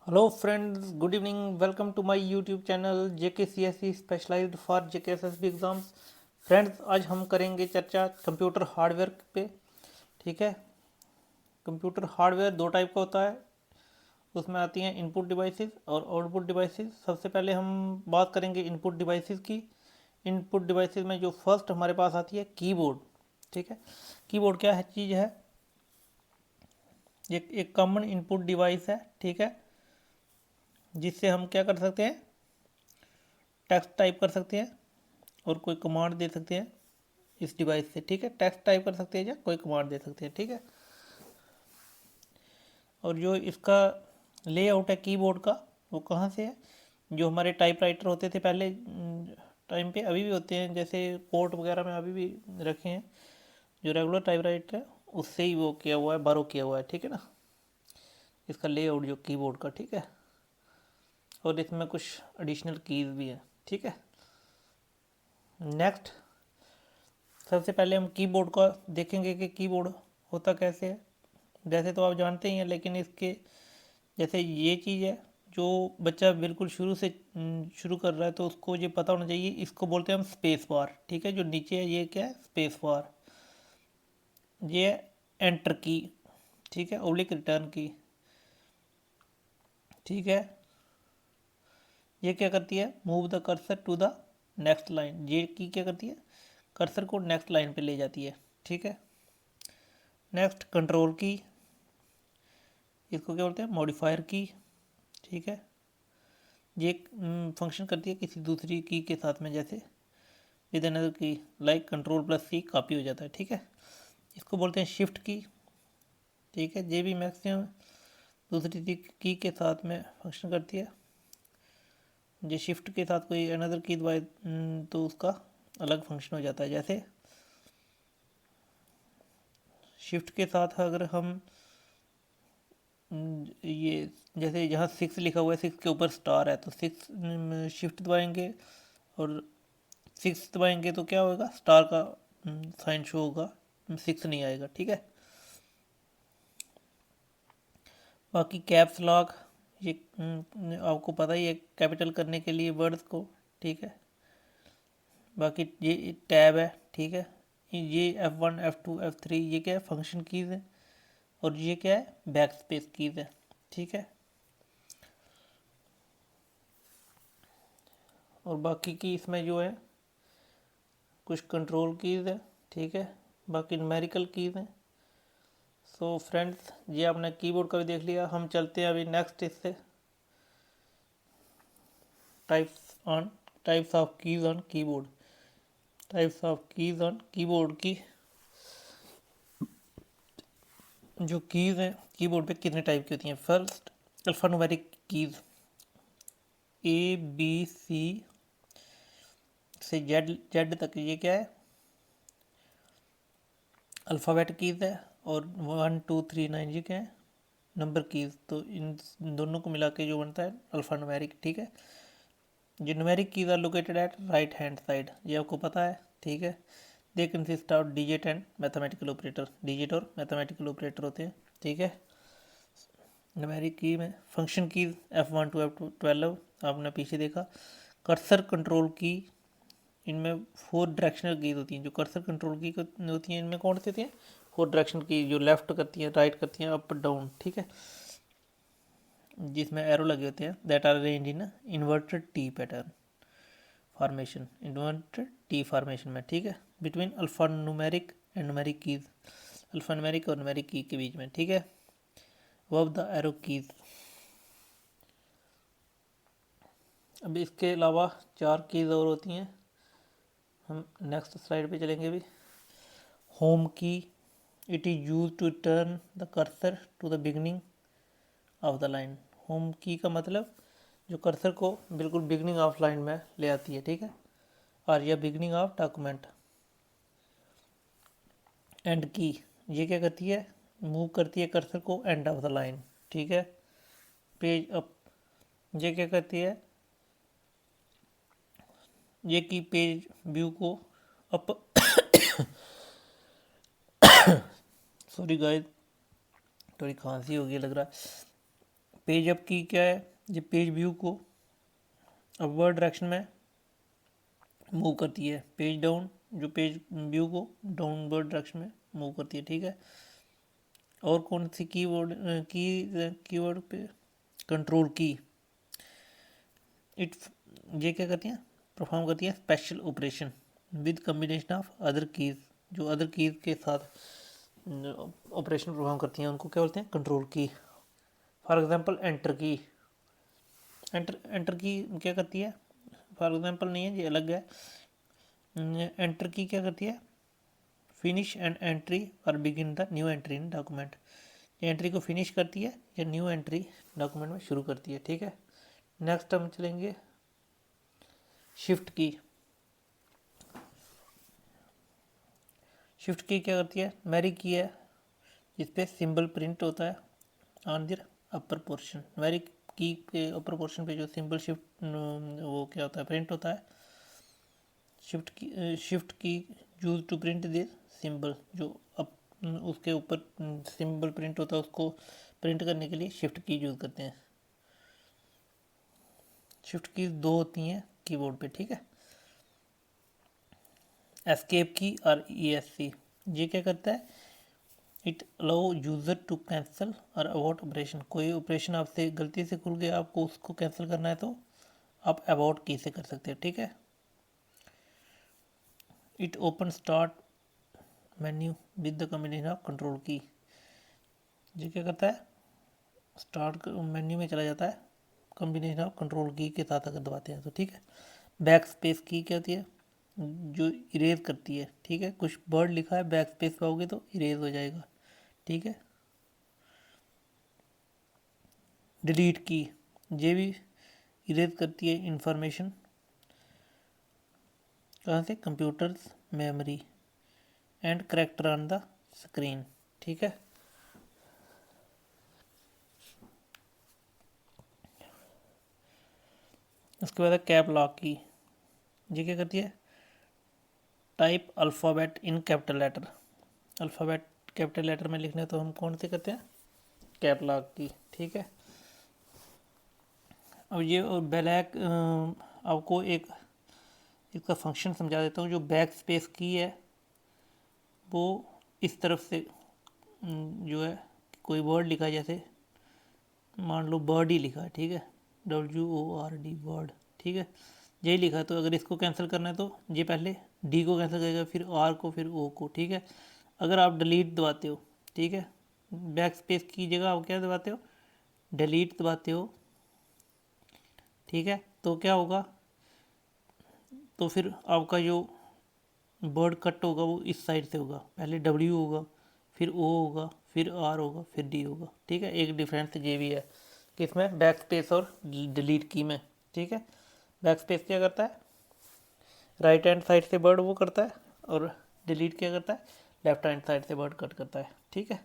Hello friends, good evening. Welcome to my YouTube channel JKCSE specialised for JKSSB exams. Friends, आज हम करेंगे चर्चा computer hardware पे। ठीक है। कंप्यूटर हार्डवेयर दो टाइप का होता है। उसमें आती हैं इनपुट डिवाइसेस और आउटपुट डिवाइसेस। सबसे पहले हम बात करेंगे इनपुट डिवाइसेस की। इनपुट डिवाइसेस में जो फर्स्ट हमारे पास आती है कीबोर्ड। ठीक है। कीबोर्ड क्या है चीज़ है? ये एक कॉमन इनपुट डिवाइस है। ठीक है। जिससे हम क्या कर सकते हैं? टेक्स्ट टाइप कर सकते हैं और कोई कमांड दे सकते हैं इस डिवाइस से। ठीक है। टेक्स्ट टाइप कर सकते हैं या कोई कमांड दे सकते हैं। ठीक है। और जो इसका लेआउट है कीबोर्ड का, वो कहाँ से है? जो हमारे टाइपराइटर होते थे पहले टाइम पे, अभी भी होते हैं, जैसे कोर्ट वगैरह में अभी भी रखे हैं। जो रेगुलर टाइपराइटर है उससे ही वो किया हुआ है, बारो किया हुआ है। ठीक है ना, इसका लेआउट जो कीबोर्ड का। ठीक है। और इसमें कुछ एडिशनल कीज भी है। ठीक है। नेक्स्ट, सबसे पहले हम कीबोर्ड का देखेंगे कि कीबोर्ड होता कैसे है। जैसे तो आप जानते ही हैं, लेकिन इसके जैसे ये चीज़ है, जो बच्चा बिल्कुल शुरू से शुरू कर रहा है तो उसको ये पता होना चाहिए। इसको बोलते हैं हम स्पेस बार। ठीक है। जो नीचे है ये क्या है? Space bar. ये है एंटर की। ठीक है। ओब्लिक रिटर्न की। ठीक है। ये क्या करती है? Move the cursor to the next line. ये की क्या करती है? कर्सर को नेक्स्ट लाइन पे ले जाती है। ठीक है। नेक्स्ट, कंट्रोल की। इसको क्या बोलते हैं? मॉडिफायर की। ठीक है। ये फंक्शन करती है किसी दूसरी की के साथ में, जैसे विद अनदर की, लाइक कंट्रोल प्लस सी कॉपी हो जाता है। ठीक है। इसको बोलते हैं शिफ्ट की। ठीक है। ये भी मैक्सिमम दूसरी की के साथ में फंक्शन करती है। ये शिफ्ट के साथ कोई अनदर की दबाए तो उसका अलग फंक्शन हो जाता है। जैसे शिफ्ट के साथ अगर हम ये, जैसे यहाँ 6 लिखा हुआ है, 6 के ऊपर स्टार है, तो 6 शिफ्ट दबाएंगे और 6 दबाएंगे तो क्या होगा? स्टार का साइन शो होगा, 6 नहीं आएगा। ठीक है। बाकी कैप्स लॉक, ये आपको पता ही है, कैपिटल करने के लिए वर्ड्स को। ठीक है। बाकी ये टैब है। ठीक है। ये F1 F2 F3 ये क्या है? फंक्शन कीज़ है। और ये क्या है? बैक स्पेस कीज़ है। ठीक है। और बाकी की इसमें जो है कुछ कंट्रोल कीज़ है। ठीक है। बाकी न्यूमेरिकल कीज़ हैं। सो फ्रेंड्स, ये आपने कीबोर्ड का भी देख लिया। हम चलते हैं अभी नेक्स्ट इससे, types of keys on keyboard. Types of keys on keyboard की जो कीज़ हैं कीबोर्ड पे कितने टाइप की होती हैं। First, alphanumeric keys A B C से जेड तक, ये क्या है? अल्फ़ाबेट कीज़ है। और 1 2 3 9 ये क्या है? Number keys. तो इन दोनों को मिला के जो बनता है अल्फ़ान्यूमेरिक। ठीक है। जो numeric keys are located at right hand side, ये आपको पता है। ठीक है। They consist of digit and mathematical operator. Digit और मैथमेटिकल ऑपरेटर होते हैं। ठीक है। न्यूमेरिक की में function keys F1 to F12 आपने पीछे देखा। कर्सर कंट्रोल की, इनमें 4 डायरेक्शनल कीज होती हैं। जो कर्सर कंट्रोल की होती हैं, इनमें कौन सी होती हैं? 4 डायरेक्शन की, जो लेफ्ट करती हैं, राइट करती हैं, अप डाउन। ठीक है। जिसमें एरो लगे होते हैं, that are arranged in inverted T pattern formation, inverted T formation में। ठीक है। Between alpha numeric and numeric keys, alpha numeric और न्यूमेरिक की के बीच में। ठीक है। अब द एरो कीज। अब इसके अलावा 4 कीज और होती हैं। हम नेक्स्ट स्लाइड पे चलेंगे भी। Home key, it is use to turn the cursor to the beginning of the line. Home key का मतलब जो कर्सर को बिल्कुल बिगनिंग ऑफ लाइन में ले आती है। ठीक है। और यह बिगनिंग ऑफ डॉक्यूमेंट। एंड की, ये क्या करती है? मूव करती है कर्सर को एंड ऑफ द लाइन। ठीक है। पेज अप, ये क्या करती है? ये की पेज व्यू को अप, सॉरी गाइस, थोड़ी खांसी हो गई लग रहा है। पेज अप की क्या है, ये पेज व्यू को अपवर्ड डायरेक्शन में मूव करती है। पेज डाउन जो पेज व्यू को डाउनवर्ड डायरेक्शन में मूव करती है, ठीक है। और कौन सी कीवर्ड पे, कंट्रोल की, इट ये क्या करती हैं, परफॉर्म करती है special operation with combination of other keys, जो अदर कीज़ के साथ ऑपरेशन परफॉर्म करती हैं उनको क्या बोलते हैं, कंट्रोल की। फॉर एग्जांपल एंटर की, एंटर की क्या करती है, फॉर एग्जांपल नहीं है, ये अलग है। एंटर की क्या करती है, फिनिश एंड एंट्री और begin the new entry in document, ये एंट्री को फिनिश करती है या न्यू एंट्री डॉक्यूमेंट में शुरू करती है, ठीक है। नेक्स्ट हम चलेंगे शिफ्ट की। शिफ्ट की क्या करती है, मैरी की है जिस पे सिंबल प्रिंट होता है ऑन दियर अपर पोर्शन, मैरी की के अपर पोर्शन पे जो सिंबल शिफ्ट वो क्या होता है, प्रिंट होता है। Shift key use to print this symbol, जो उसके ऊपर सिंबल प्रिंट होता है उसको प्रिंट करने के लिए शिफ्ट की यूज़ करते हैं। शिफ्ट की दो होती हैं कीबोर्ड पे, ठीक है। एस्केप की और ESC, ये क्या करता है, it allow user to cancel और अवॉइड ऑपरेशन, कोई ऑपरेशन आपसे गलती से खुल गया, आपको उसको कैंसिल करना है तो आप अवॉइड की से कर सकते हैं, ठीक है। It open start menu with the combination of control की, ये क्या करता है, स्टार्ट मेन्यू में चला जाता है कॉम्बिनेशन ऑफ कंट्रोल की के साथ अगर दबाते हैं तो, ठीक है। बैक स्पेस की क्या होती है, जो इरेज करती है, ठीक है। कुछ वर्ड लिखा है, बैक स्पेस पाओगे तो इरेज हो जाएगा, ठीक है। डिलीट की, ये भी इरेज करती है इंफॉर्मेशन, कहाँ से, computers memory and character on the screen, ठीक है। उसके बाद है कैप लॉक की, ये क्या करती है, type alphabet in capital letter, alphabet capital letter में लिखने तो हम कौन से करते हैं, कैप लॉक की, ठीक है। अब ये ब्लैक आपको एक इसका फंक्शन समझा देता हूँ। जो बैक स्पेस की है वो इस तरफ से जो है कोई वर्ड लिखा है, जैसे मान लो बर्ड ही लिखा है, ठीक है, WORD वर्ड, ठीक है, यही लिखा है। तो अगर इसको कैंसिल करना है तो ये पहले डी को कैंसिल करेगा, फिर आर को, फिर ओ को, ठीक है। अगर आप डिलीट दबाते हो, ठीक है, बैक स्पेस की जगह आप क्या दबाते हो, डिलीट दबाते हो, ठीक है, तो क्या होगा, तो फिर आपका जो वर्ड कट होगा वो इस साइड से होगा, पहले W होगा, फिर O होगा, फिर R होगा, फिर D होगा, ठीक है। एक डिफरेंस ये भी है किसमें, बैक स्पेस और डिलीट की में, ठीक है। बैक स्पेस क्या करता है, राइट हैंड साइड से वर्ड वो करता है, और डिलीट क्या करता है, लेफ्ट हैंड साइड से वर्ड कट करता है, ठीक है।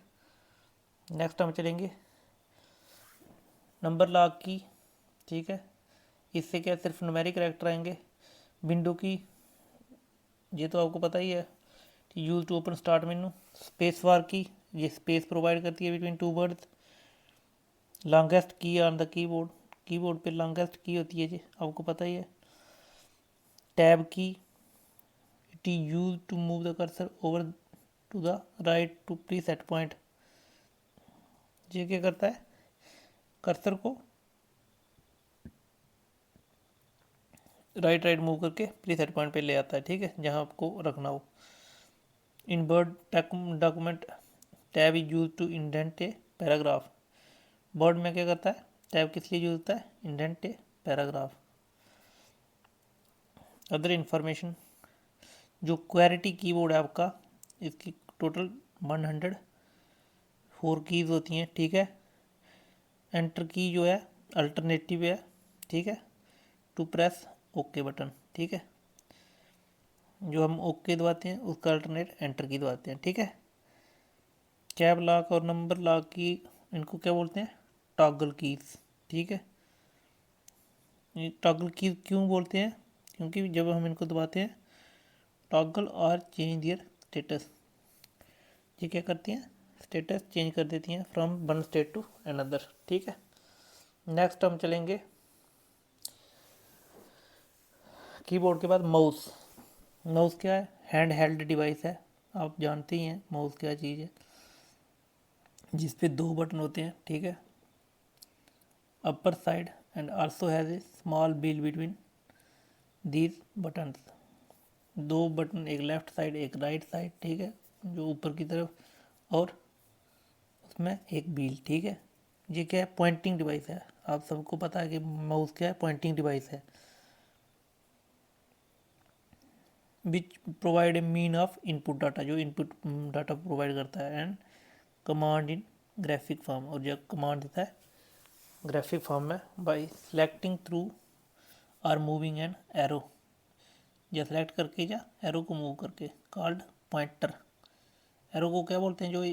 नेक्स्ट हम चलेंगे नंबर लॉक की, ठीक है। इससे क्या सिर्फ न्यूमेरिक कैरेक्टर आएंगे। विंडो की, ये तो आपको पता ही है, use to open start menu. Space bar key, ये स्पेस प्रोवाइड करती है between two words. Longest key on the keyboard, keyboard पे लॉन्गेस्ट की होती है, जी आपको पता ही है। Tab key, it is use to move the cursor over to the right to preset point, ये क्या करता है, कर्सर को राइट मूव करके प्रीसेट पॉइंट पे ले आता है, ठीक है, जहाँ आपको रखना हो। In word document tab is use to indent a paragraph, word में क्या करता है, टैब किस लिए यूज होता है, indent a paragraph. Other information, जो क्वेरिटी कीबोर्ड है आपका, इसकी टोटल 104 कीज़ होती हैं, ठीक है। एंटर की जो है अल्टरनेटिव है, ठीक है, टू प्रेस ओके बटन, ठीक है, जो हम ओके दबाते हैं उसका अल्टरनेट एंटर की दबाते हैं, ठीक है। कैप लॉक और नंबर लॉक की, इनको क्या बोलते हैं, टॉगल कीज, ठीक है। ये टॉगल कीज क्यों बोलते हैं, क्योंकि जब हम इनको दबाते हैं, टॉगल और चेंज दियर स्टेटस, ये क्या करती हैं, स्टेटस चेंज कर देती हैं from one state to another, ठीक है। नेक्स्ट हम चलेंगे कीबोर्ड के बाद माउस। माउस क्या है? हैंड हेल्ड डिवाइस है, आप जानते ही हैं माउस क्या चीज़ है, जिस पे दो बटन होते हैं, ठीक है। Upper side and also has a small wheel between these buttons. दो बटन, एक लेफ्ट साइड एक राइट साइड, ठीक है, जो ऊपर की तरफ, और उसमें एक व्हील, ठीक है। ये क्या है? पॉइंटिंग डिवाइस है। आप सबको पता है कि माउस क्या है? पॉइंटिंग डिवाइस है, which provide a mean of input data, जो इनपुट डाटा प्रोवाइड करता है, and command in graphic form, और जो कमांड देता है ग्राफिक फॉर्म में by selecting through or moving an arrow, या सेलेक्ट करके या एरो को मूव करके, कॉल्ड पॉइंटर। एरो को क्या बोलते हैं? जो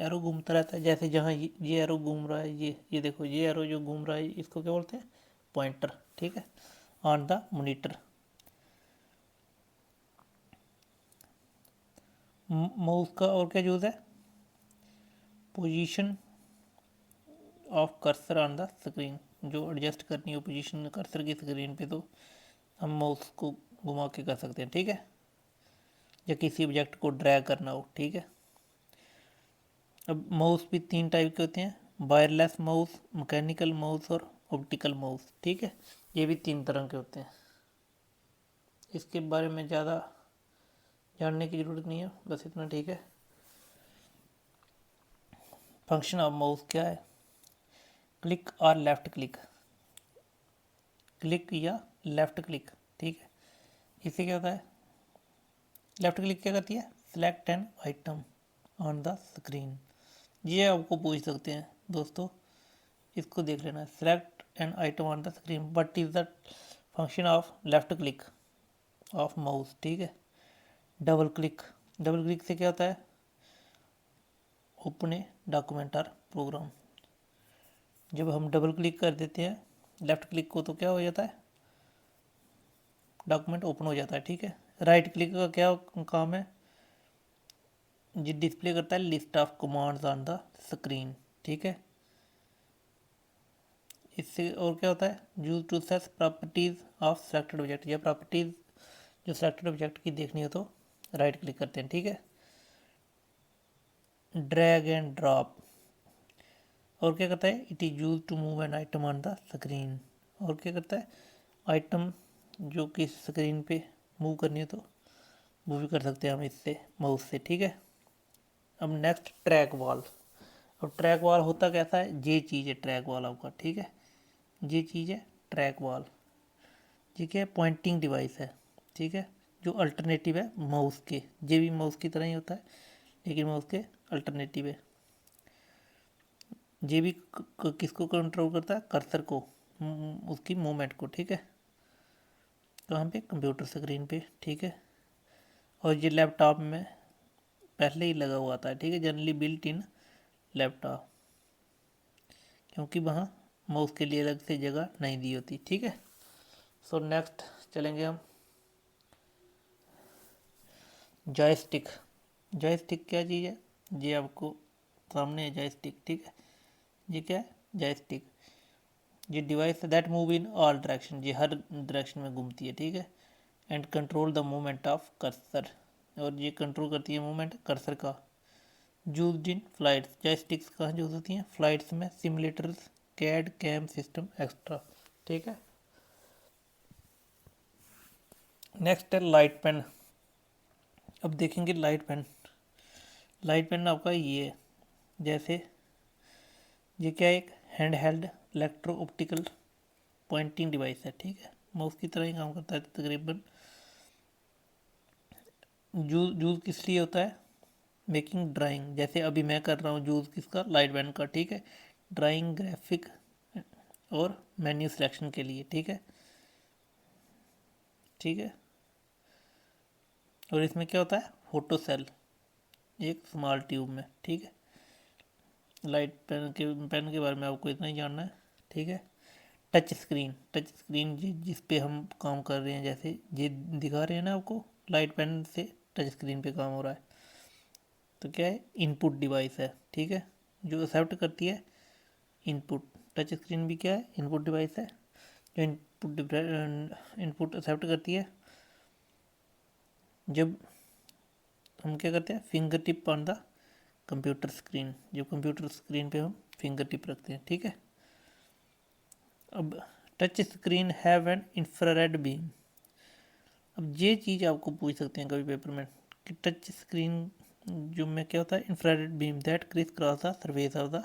एरो घूमता रहता है, जैसे जहाँ ये एरो घूम रहा है, ये देखो, ये एरो जो घूम रहा है, इसको क्या बोलते हैं? पॉइंटर, ठीक है, ऑन द मॉनिटर। माउस का और क्या यूज़ है? Position of cursor on the screen, जो एडजस्ट करनी हो पोजीशन कर्सर की स्क्रीन पे, तो हम माउस को घुमा के कर सकते हैं, ठीक है, या किसी ऑब्जेक्ट को ड्रैग करना हो, ठीक है। अब माउस भी तीन टाइप के होते हैं, वायरलेस माउस, मैकेनिकल माउस और ऑप्टिकल माउस, ठीक है। ये भी तीन तरह के होते हैं, इसके बारे में ज़्यादा जानने की ज़रूरत नहीं है, बस इतना ठीक है। फंक्शन ऑफ माउस क्या है? क्लिक और लेफ़्ट क्लिक, क्लिक या लेफ़्ट क्लिक, ठीक है। इससे क्या होता है? लेफ़्ट क्लिक क्या करती है? Select an item on the screen. ये आपको पूछ सकते हैं दोस्तों, इसको देख लेना। Select an item on the screen, but is the function of left click of mouse, ठीक है। डबल क्लिक, डबल क्लिक से क्या होता है? ओपन ए डॉक्यूमेंट और प्रोग्राम। जब हम डबल क्लिक कर देते हैं लेफ़्ट क्लिक को, तो क्या हो जाता है? डॉक्यूमेंट ओपन हो जाता है, ठीक है। राइट क्लिक का क्या काम है? ये डिस्प्ले करता है list of commands on the screen, ठीक है। इससे और क्या होता है? Use to set properties of selected object, या प्रॉपर्टीज जो सेलेक्टेड ऑब्जेक्ट की देखनी हो तो राइट क्लिक करते हैं, ठीक है। ड्रैग एंड ड्रॉप, और क्या करता है? It is use to move an item on the screen, और क्या करता है? आइटम जो कि स्क्रीन पे मूव करनी हो तो वो भी कर सकते हैं हम इससे, माउस से, ठीक है। अब नेक्स्ट ट्रैक वॉल। अब ट्रैक वॉल होता कैसा है? ये चीज़ है ट्रैक वॉल आपका, ठीक है, ये चीज़ है ट्रैक वॉल, ठीक है। पॉइंटिंग डिवाइस है, ठीक है, जो अल्टरनेटिव है माउस के। ये भी माउस की तरह ही होता है, लेकिन माउस के अल्टरनेटिव है। ये भी किसको कंट्रोल करता है? कर्सर को, उसकी मूवमेंट को, ठीक है। कहाँ पे? कंप्यूटर स्क्रीन पे, ठीक है। और ये लैपटॉप में पहले ही लगा हुआ था, ठीक है, जनरली बिल्ट इन लैपटॉप, क्योंकि वहाँ माउस के लिए अलग से जगह नहीं दी होती, ठीक है। सो नेक्स्ट चलेंगे हम जॉयस्टिक। जॉयस्टिक क्या चीज़ है? ये आपको सामने है जॉयस्टिक, ठीक है। ये क्या है? जॉयस्टिक, ये device that move in all direction, ये हर डायरेक्शन में घूमती है, ठीक है, and control the movement of cursor, और ये कंट्रोल करती है मूवमेंट कर्सर का। यूज्ड इन फ्लाइट्स, जॉयस्टिक्स कहाँ यूज होती हैं? फ्लाइट्स में, simulators, CAD CAM system extra, ठीक है। नेक्स्ट है लाइट पेन। अब देखेंगे लाइट पेन। लाइट पेन आपका ये है, जैसे ये क्या है? एक hand held electro optical Poynting device है, ठीक है, माउस की तरह ही काम करता है तकरीबन। यूज यूज़ किस लिए होता है? मेकिंग ड्राइंग, जैसे अभी मैं कर रहा हूँ यूज़ किसका? लाइट पेन का, ठीक है, ड्राइंग, ग्राफिक और मेन्यू सिलेक्शन के लिए, ठीक है, ठीक है। और इसमें क्या होता है? फोटो सेल, एक स्मॉल ट्यूब में, ठीक है। लाइट पेन के बारे में आपको इतना ही जानना है, ठीक है। टच स्क्रीन, टच स्क्रीन जिस पे हम काम कर रहे हैं, जैसे ये दिखा रहे हैं ना आपको, लाइट पेन से टच स्क्रीन पे काम हो रहा है, तो क्या है? इनपुट डिवाइस है, ठीक है, जो एक्सेप्ट करती है इनपुट, टच स्क्रीन भी क्या है, इनपुट डिवाइस है जो इनपुट एक्सेप्ट करती है। जब हम क्या करते हैं, finger tip on the computer screen, जब कंप्यूटर स्क्रीन पे हम फिंगर टिप रखते हैं, ठीक है। अब touch screen have an infrared beam. अब ये चीज़ आपको पूछ सकते हैं कभी पेपर में कि टच स्क्रीन जो में क्या होता है, infrared beam that criss cross the surface of the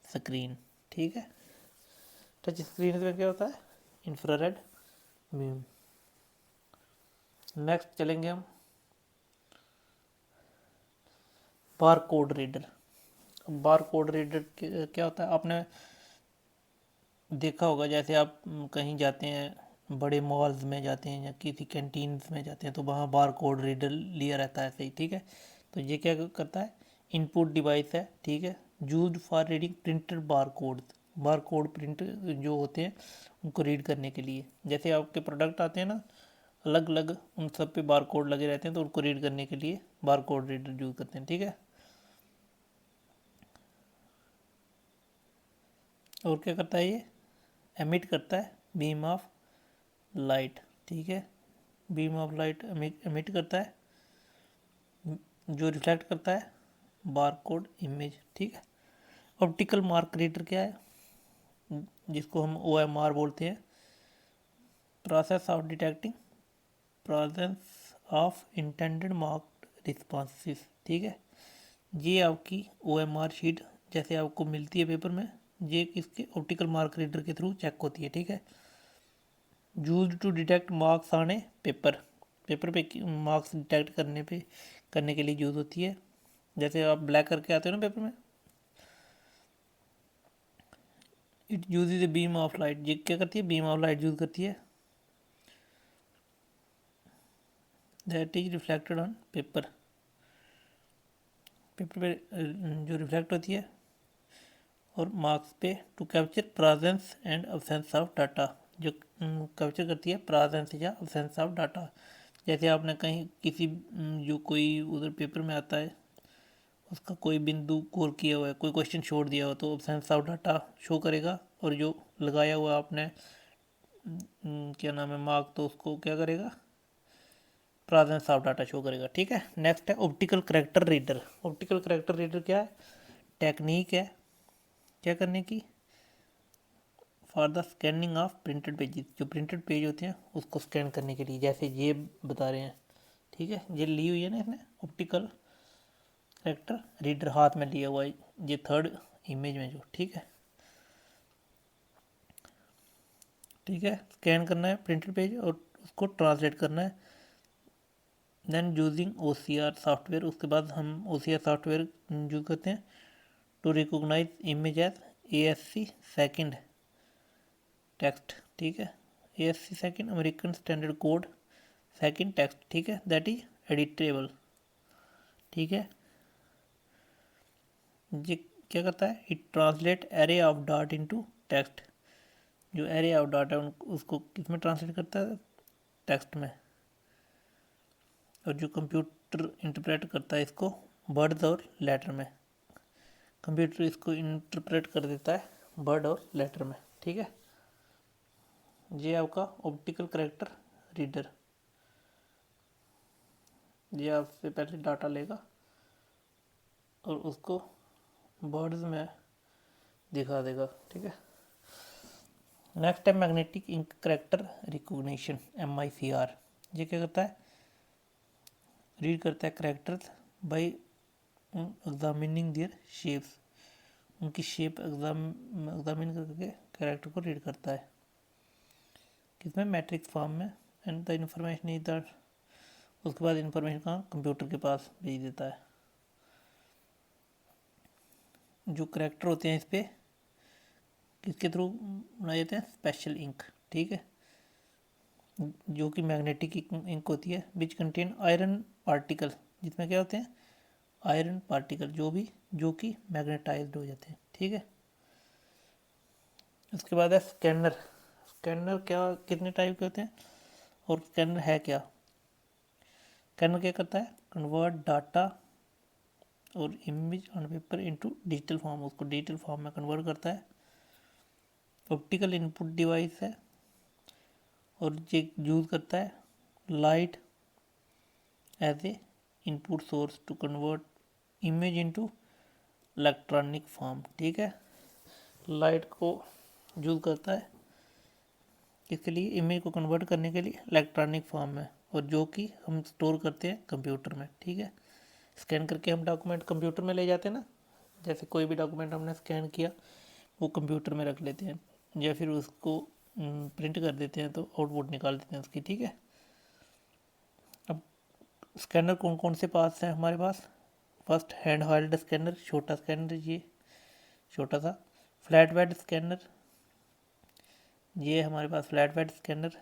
screen, ठीक है। टच स्क्रीन में क्या होता है, इंफ्रारेड बीम। नेक्स्ट चलेंगे हम bar code reader. Bar code reader क्या होता है, आपने देखा होगा, जैसे आप कहीं जाते हैं, बड़े मॉल्स में जाते हैं या किसी कैंटीन्स में जाते हैं तो वहाँ बार कोड रीडर लिया रहता है, सही, ठीक है। तो ये क्या करता है, इनपुट डिवाइस है, ठीक है, used for reading printed bar code. Bar code print जो होते हैं उनको रीड करने के लिए, जैसे आपके प्रोडक्ट आते हैं ना अलग अलग, उन सब पे बार कोड लगे रहते हैं, तो उनको रीड करने के लिए बार कोड रीडर यूज़ करते हैं, ठीक है। और क्या करता है, ये एमिट करता है बीम ऑफ लाइट, ठीक है। बीम ऑफ लाइट एमिट करता है जो रिफ्लेक्ट करता है बार कोड इमेज, ठीक है। ऑप्टिकल मार्क रीडर क्या है, जिसको हम OMR बोलते हैं, process of detecting presence of intended marked responses, ठीक है। ये आपकी OMR शीट जैसे आपको मिलती है पेपर में, ये किसके, ऑप्टिकल मार्क रीडर के थ्रू चेक होती है, ठीक है। Use to detect marks on a paper, paper पे मार्क्स डिटेक्ट करने के लिए यूज़ होती है। जैसे आप ब्लैक करके आते हो ना पेपर में, it use a beam of light, ये क्या करती है, बीम ऑफ लाइट यूज़ करती है, that is reflected on paper, paper पे जो रिफ्लेक्ट होती है और मार्क्स पे, to capture presence and absence of data, जो कैप्चर करती है प्रेजेंस या अब्सेंस ऑफ डाटा। जैसे आपने कहीं किसी जो कोई उधर पेपर में आता है उसका कोई बिंदु कोर किया हुआ है, कोई क्वेश्चन छोड़ दिया हो तो अब्सेंस ऑफ डाटा शो करेगा, और जो लगाया हुआ आपने क्या नाम है मार्क, तो उसको क्या करेगा, प्रेजेंस ऑफ डाटा शो करेगा, ठीक है। नेक्स्ट है optical character reader. Optical character reader क्या है, टेक्निक है क्या करने की, for the scanning of printed pages, जो प्रिंटेड पेज होते हैं उसको स्कैन करने के लिए, जैसे ये बता रहे हैं, ठीक है। ये ली हुई है ना इसने ऑप्टिकल करेक्टर रीडर, हाथ में लिया हुआ है ये थर्ड इमेज में जो, ठीक है, ठीक है। स्कैन करना है प्रिंटेड पेज और उसको ट्रांसलेट करना है, देन यूजिंग OCR सॉफ्टवेयर, उसके बाद हम OCR सॉफ्टवेयर यूज करते हैं to recognise image as ASC second text, ठीक है। ASC second American standard code second text, ठीक है, दैट इज एडिटेबल, ठीक है। ये क्या करता है, it translate array of dot into text, जो एरे ऑफ डाटा है उसको किस में ट्रांसलेट करता है, टेक्स्ट में, और जो कंप्यूटर इंटरप्रेट करता है इसको वर्ड्स और लेटर में, कंप्यूटर इसको इंटरप्रेट कर देता है वर्ड और लेटर में, ठीक है। ये आपका ऑप्टिकल करेक्टर रीडर, ये आपसे पहले डाटा लेगा और उसको वर्ड्स में दिखा देगा, ठीक है। नेक्स्ट है magnetic ink character recognition, MICR। ये क्या करता है, रीड करता है characters by examining their shapes, उनकी शेप एग्जामिन करके करेक्टर को रीड करता है, किसमें, मैट्रिक्स फॉर्म में, and the information is the, उसके बाद इंफॉर्मेशन का कंप्यूटर के पास भेज देता है। जो करेक्टर होते हैं इस पर किसके थ्रू बनाए जाते हैं, स्पेशल इंक, ठीक है, जो कि मैग्नेटिक इंक होती है, विच कंटेन आयरन पार्टिकल, जिसमें क्या होते हैं, आयरन पार्टिकल जो कि मैग्नेटाइज्ड हो जाते हैं, ठीक है। उसके बाद है स्कैनर। स्कैनर क्या, कितने टाइप के होते हैं और स्कैनर है क्या, स्कैनर क्या करता है, कन्वर्ट डाटा और image on paper into digital form, उसको डिजिटल फॉर्म में कन्वर्ट करता है, ऑप्टिकल इनपुट डिवाइस है और ये यूज़ करता है light as a input source to convert image into electronic form. ठीक है, लाइट को यूज़ करता है इसके लिए, इमेज को कन्वर्ट करने के लिए इलेक्ट्रॉनिक फॉर्म में, और जो कि हम स्टोर करते हैं कंप्यूटर में। ठीक है, स्कैन करके हम डॉक्यूमेंट कंप्यूटर में ले जाते हैं ना, जैसे कोई भी डॉक्यूमेंट हमने स्कैन किया वो कंप्यूटर में रख लेते हैं, या फिर उसको प्रिंट कर देते हैं तो आउटपुट निकाल देते हैं उसकी। ठीक है, अब स्कैनर कौन कौन से पास हैं हमारे पास? फर्स्ट हैंड हेल्ड स्कैनर, छोटा स्कैनर, ये छोटा सा। फ्लैट बेड स्कैनर, ये हमारे पास flat bed scanner.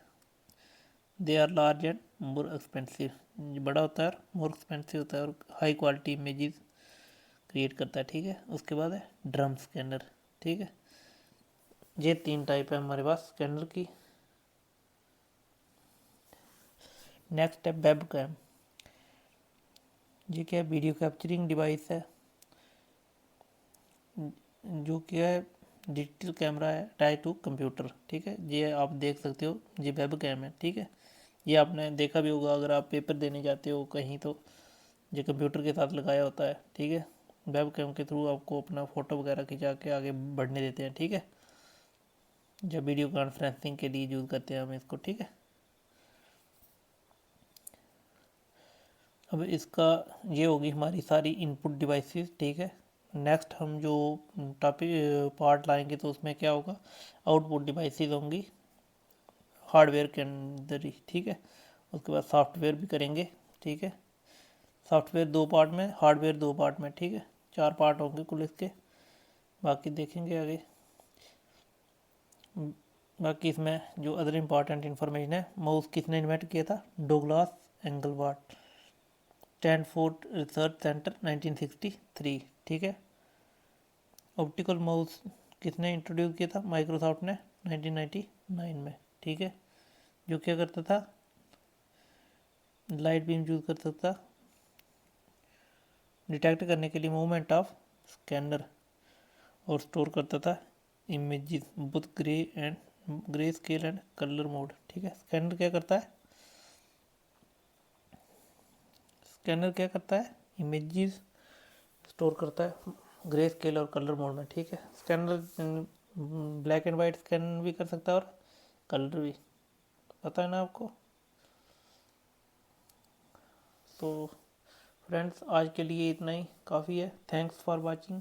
They are large and more expensive, बड़ा होता है और मोर एक्सपेंसिव होता है और हाई क्वालिटी इमेजेस क्रिएट करता है। ठीक है, उसके बाद है ड्रम स्कैनर। ठीक है, ये 3 टाइप है हमारे पास स्कैनर की। नेक्स्ट है वेब कैम। ये क्या है? वीडियो कैप्चरिंग डिवाइस है जो क्या है, डिजिटल कैमरा है टाई टू कंप्यूटर। ठीक है, ये आप देख सकते हो, ये वेब कैम है। ठीक है, ये आपने देखा भी होगा अगर आप पेपर देने जाते हो कहीं, तो ये कंप्यूटर के साथ लगाया होता है। ठीक है, वेब कैम के थ्रू आपको अपना फ़ोटो वगैरह खिंचा के आगे बढ़ने देते हैं। ठीक है, जब वीडियो कॉन्फ्रेंसिंग के लिए यूज़ करते हैं हम इसको। ठीक है, अब इसका ये होगी हमारी सारी इनपुट डिवाइसेस। ठीक है, नेक्स्ट हम जो टॉपिक पार्ट लाएंगे तो उसमें क्या होगा, आउटपुट डिवाइसेस होंगी हार्डवेयर के अंदर ही। ठीक है, उसके बाद सॉफ्टवेयर भी करेंगे। ठीक है, सॉफ्टवेयर 2 पार्ट में, हार्डवेयर 2 पार्ट में। ठीक है, 4 पार्ट होंगे कुल इसके, बाकी देखेंगे आगे। बाकी इसमें जो अदर इम्पॉर्टेंट इन्फॉर्मेशन है, माउस किसने इन्वेंट किया था? डोगलास एंगलवार्ड, स्टैनफोर्ड रिसर्च सेंटर 1963। ठीक है, ऑप्टिकल माउस किसने इंट्रोड्यूस किया था? माइक्रोसॉफ्ट ने 1999 में। ठीक है, जो क्या करता था, लाइट बीम यूज़ कर सकता डिटेक्ट करने के लिए मूवमेंट ऑफ स्कैनर, और स्टोर करता था images booth grey scale and colour mode. ठीक है, स्कैनर क्या करता है? स्कैनर क्या करता है? इमेजेस स्टोर करता है ग्रे स्केल और कलर मोड में। ठीक है, scanner black and white scan भी कर सकता है और कलर भी, पता है ना आपको। तो फ्रेंड्स, आज के लिए इतना ही काफ़ी है। Thanks for watching.